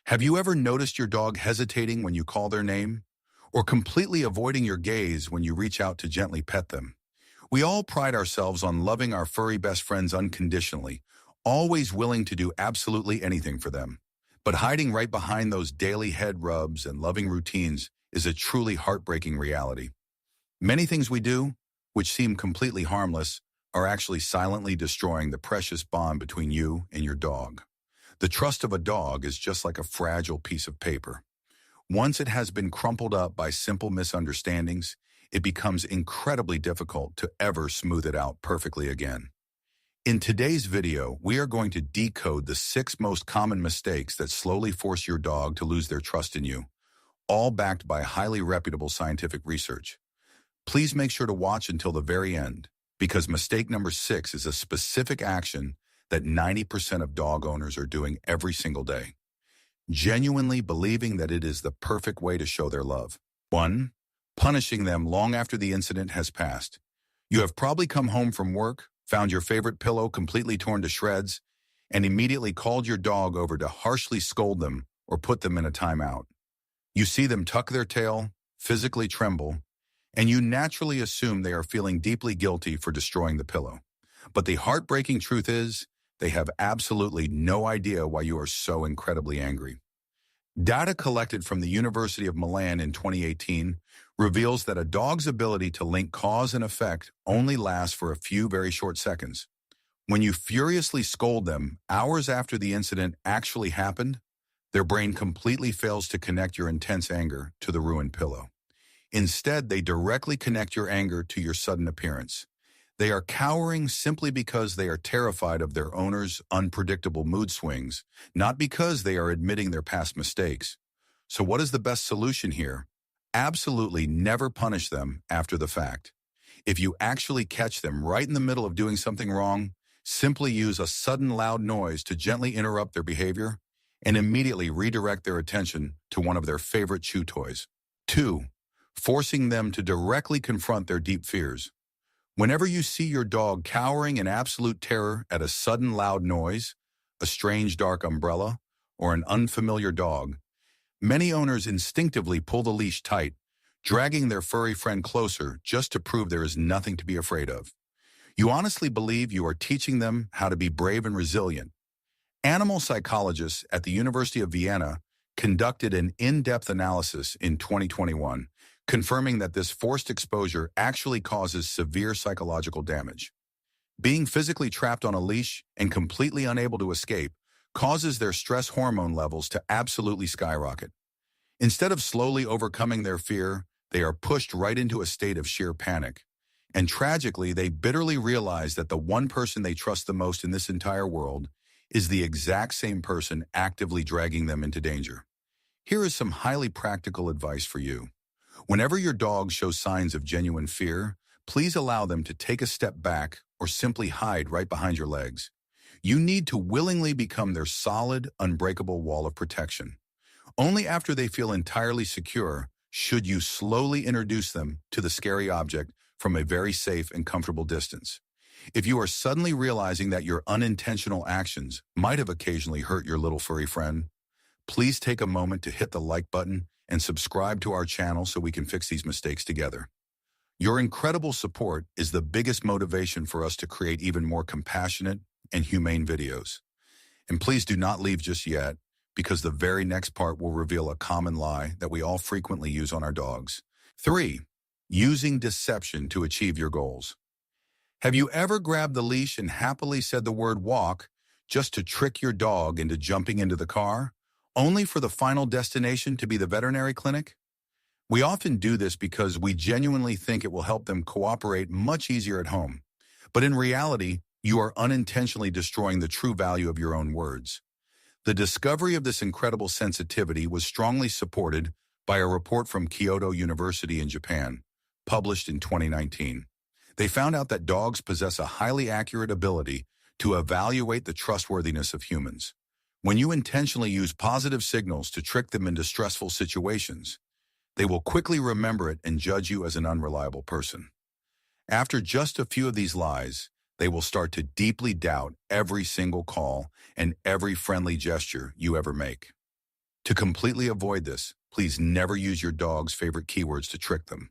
Have you ever noticed your dog hesitating when you call their name? Or completely avoiding your gaze when you reach out to gently pet them? We all pride ourselves on loving our furry best friends unconditionally, always willing to do absolutely anything for them. But hiding right behind those daily head rubs and loving routines is a truly heartbreaking reality. Many things we do, which seem completely harmless, are actually silently destroying the precious bond between you and your dog. The trust of a dog is just like a fragile piece of paper. Once it has been crumpled up by simple misunderstandings, it becomes incredibly difficult to ever smooth it out perfectly again. In today's video, we are going to decode the 6 most common mistakes that slowly force your dog to lose their trust in you, all backed by highly reputable scientific research. Please make sure to watch until the very end, because mistake number 6 is a specific action that 90% of dog owners are doing every single day, genuinely believing that it is the perfect way to show their love. 1. Punishing them long after the incident has passed. You have probably come home from work, found your favorite pillow completely torn to shreds, and immediately called your dog over to harshly scold them or put them in a timeout. You see them tuck their tail, physically tremble, and you naturally assume they are feeling deeply guilty for destroying the pillow. But the heartbreaking truth is, they have absolutely no idea why you are so incredibly angry. Data collected from the University of Milan in 2018 reveals that a dog's ability to link cause and effect only lasts for a few very short seconds. When you furiously scold them hours after the incident actually happened, their brain completely fails to connect your intense anger to the ruined pillow. Instead, they directly connect your anger to your sudden appearance. They are cowering simply because they are terrified of their owner's unpredictable mood swings, not because they are admitting their past mistakes. So what is the best solution here? Absolutely never punish them after the fact. If you actually catch them right in the middle of doing something wrong, simply use a sudden loud noise to gently interrupt their behavior and immediately redirect their attention to one of their favorite chew toys. 2. Forcing them to directly confront their deep fears. Whenever you see your dog cowering in absolute terror at a sudden loud noise, a strange dark umbrella, or an unfamiliar dog, many owners instinctively pull the leash tight, dragging their furry friend closer just to prove there is nothing to be afraid of. You honestly believe you are teaching them how to be brave and resilient. Animal psychologists at the University of Vienna conducted an in-depth analysis in 2021, confirming that this forced exposure actually causes severe psychological damage. Being physically trapped on a leash and completely unable to escape causes their stress hormone levels to absolutely skyrocket. Instead of slowly overcoming their fear, they are pushed right into a state of sheer panic. And tragically, they bitterly realize that the one person they trust the most in this entire world is the exact same person actively dragging them into danger. Here is some highly practical advice for you. Whenever your dog shows signs of genuine fear, please allow them to take a step back or simply hide right behind your legs. You need to willingly become their solid, unbreakable wall of protection. Only after they feel entirely secure should you slowly introduce them to the scary object from a very safe and comfortable distance. If you are suddenly realizing that your unintentional actions might have occasionally hurt your little furry friend, please take a moment to hit the like button and subscribe to our channel so we can fix these mistakes together. Your incredible support is the biggest motivation for us to create even more compassionate and humane videos. And please do not leave just yet, because the very next part will reveal a common lie that we all frequently use on our dogs. 3. Using deception to achieve your goals. Have you ever grabbed the leash and happily said the word walk just to trick your dog into jumping into the car, only for the final destination to be the veterinary clinic? We often do this because we genuinely think it will help them cooperate much easier at home. But in reality, you are unintentionally destroying the true value of your own words. The discovery of this incredible sensitivity was strongly supported by a report from Kyoto University in Japan, published in 2019. They found out that dogs possess a highly accurate ability to evaluate the trustworthiness of humans. When you intentionally use positive signals to trick them into stressful situations, they will quickly remember it and judge you as an unreliable person. After just a few of these lies, they will start to deeply doubt every single call and every friendly gesture you ever make. To completely avoid this, please never use your dog's favorite keywords to trick them.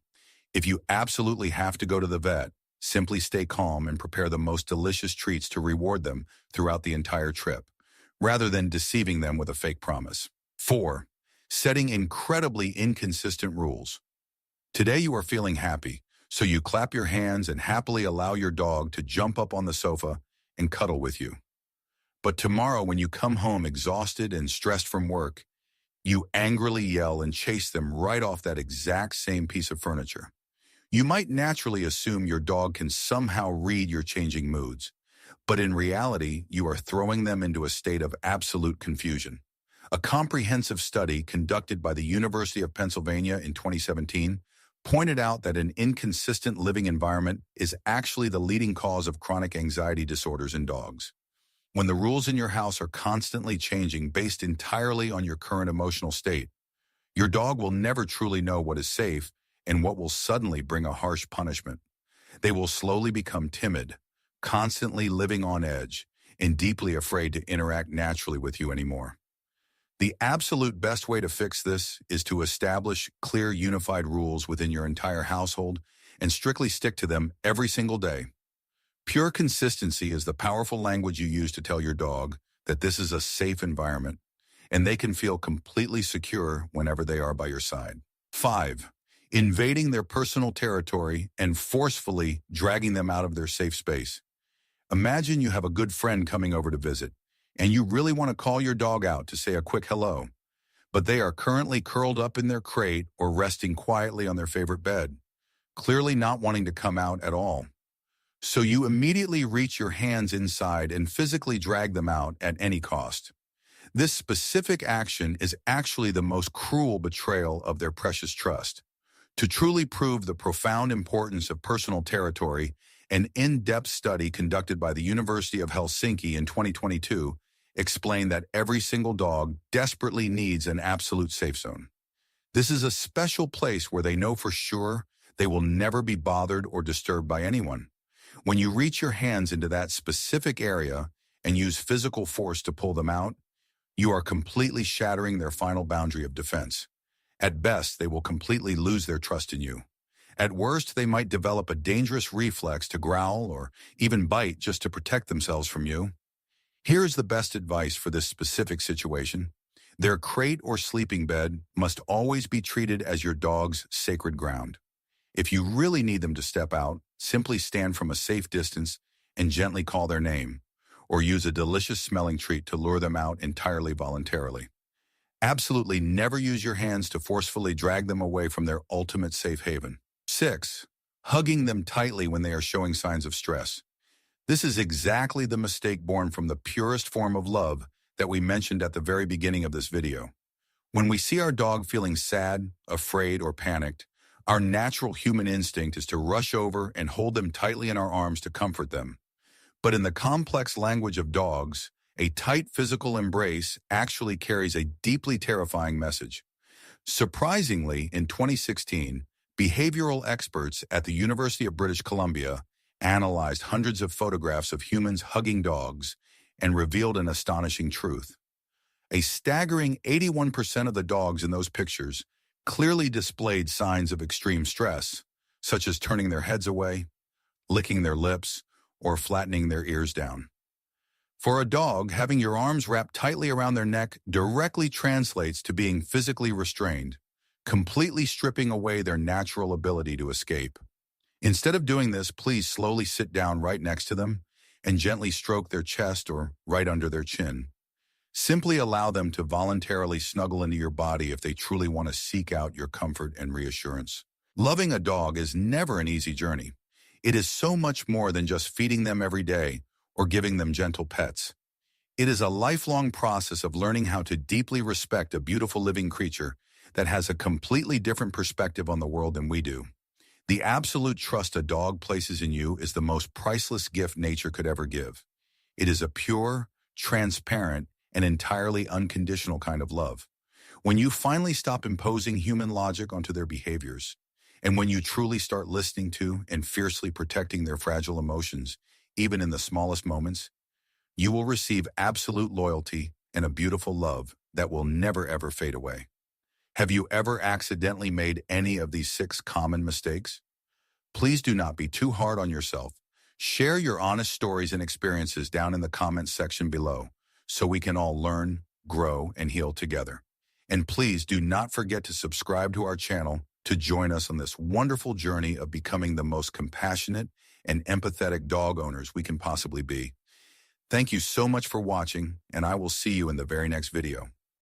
If you absolutely have to go to the vet, simply stay calm and prepare the most delicious treats to reward them throughout the entire trip, rather than deceiving them with a fake promise. 4. Setting incredibly inconsistent rules. Today you are feeling happy, so you clap your hands and happily allow your dog to jump up on the sofa and cuddle with you. But tomorrow when you come home exhausted and stressed from work, you angrily yell and chase them right off that exact same piece of furniture. You might naturally assume your dog can somehow read your changing moods, but in reality, you are throwing them into a state of absolute confusion. A comprehensive study conducted by the University of Pennsylvania in 2017 pointed out that an inconsistent living environment is actually the leading cause of chronic anxiety disorders in dogs. When the rules in your house are constantly changing based entirely on your current emotional state, your dog will never truly know what is safe and what will suddenly bring a harsh punishment. They will slowly become timid, constantly living on edge, and deeply afraid to interact naturally with you anymore. The absolute best way to fix this is to establish clear, unified rules within your entire household and strictly stick to them every single day. Pure consistency is the powerful language you use to tell your dog that this is a safe environment, and they can feel completely secure whenever they are by your side. 5. Invading their personal territory and forcefully dragging them out of their safe space. Imagine you have a good friend coming over to visit, and you really want to call your dog out to say a quick hello, but they are currently curled up in their crate or resting quietly on their favorite bed, clearly not wanting to come out at all. So you immediately reach your hands inside and physically drag them out at any cost. This specific action is actually the most cruel betrayal of their precious trust. To truly prove the profound importance of personal territory, an in-depth study conducted by the University of Helsinki in 2022 explained that every single dog desperately needs an absolute safe zone. This is a special place where they know for sure they will never be bothered or disturbed by anyone. When you reach your hands into that specific area and use physical force to pull them out, you are completely shattering their final boundary of defense. At best, they will completely lose their trust in you. At worst, they might develop a dangerous reflex to growl or even bite just to protect themselves from you. Here is the best advice for this specific situation. Their crate or sleeping bed must always be treated as your dog's sacred ground. If you really need them to step out, simply stand from a safe distance and gently call their name, or use a delicious smelling treat to lure them out entirely voluntarily. Absolutely never use your hands to forcefully drag them away from their ultimate safe haven. 6. Hugging them tightly when they are showing signs of stress. This is exactly the mistake born from the purest form of love that we mentioned at the very beginning of this video. When we see our dog feeling sad, afraid, or panicked, our natural human instinct is to rush over and hold them tightly in our arms to comfort them. But in the complex language of dogs, a tight physical embrace actually carries a deeply terrifying message. Surprisingly, in 2016, behavioral experts at the University of British Columbia analyzed hundreds of photographs of humans hugging dogs and revealed an astonishing truth. A staggering 81% of the dogs in those pictures clearly displayed signs of extreme stress, such as turning their heads away, licking their lips, or flattening their ears down. For a dog, having your arms wrapped tightly around their neck directly translates to being physically restrained, completely stripping away their natural ability to escape. Instead of doing this, please slowly sit down right next to them and gently stroke their chest or right under their chin. Simply allow them to voluntarily snuggle into your body if they truly want to seek out your comfort and reassurance. Loving a dog is never an easy journey. It is so much more than just feeding them every day or giving them gentle pets. It is a lifelong process of learning how to deeply respect a beautiful living creature that has a completely different perspective on the world than we do. The absolute trust a dog places in you is the most priceless gift nature could ever give. It is a pure, transparent, and entirely unconditional kind of love. When you finally stop imposing human logic onto their behaviors, and when you truly start listening to and fiercely protecting their fragile emotions, even in the smallest moments, you will receive absolute loyalty and a beautiful love that will never ever fade away. Have you ever accidentally made any of these 6 common mistakes? Please do not be too hard on yourself. Share your honest stories and experiences down in the comments section below so we can all learn, grow, and heal together. And please do not forget to subscribe to our channel to join us on this wonderful journey of becoming the most compassionate and empathetic dog owners we can possibly be. Thank you so much for watching, and I will see you in the very next video.